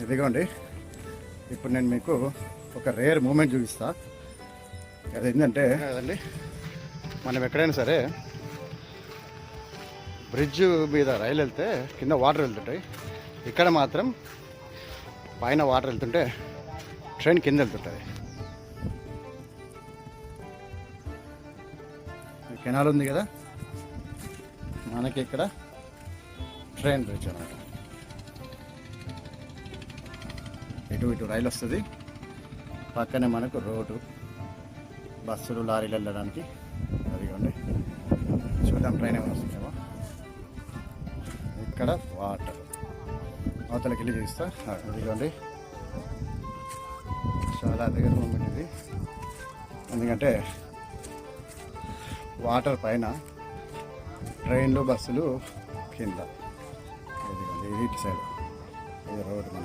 ఇదిగోండి, ఇప్పుడు నేను మీకు ఒక రేర్ మూమెంట్ చూపిస్తా. అదేంటంటే అదండి, మనం ఎక్కడైనా సరే బ్రిడ్జ్ మీద రైలు వెళ్తే కింద వాటర్ వెళ్తుంటాయి. ఇక్కడ మాత్రం పైన వాటర్ వెళ్తుంటే ట్రైన్ కింద వెళ్తుంటుంది. కెనాల్ ఉంది కదా, మనకి ఇక్కడ ట్రైన్ బ్రిడ్జ్ అన్నమాట. ఇటు రైలు వస్తుంది, పక్కనే మనకు రోడ్డు, బస్సులు లారీలు వెళ్ళడానికి. అదిగోండి, చూద్దాం ట్రైన్ ఏమైనా వస్తుందేమో. ఇక్కడ వాటర్ అవతలకి వెళ్ళి చూస్తా. అదిగోండి, చాలా దగ్గర మూమెంట్ ఇది. ఎందుకంటే వాటర్ పైన, ట్రైన్లు బస్సులు కింద. ఇదిగోండి, ఇటు సైడ్ ఇది రోడ్డు.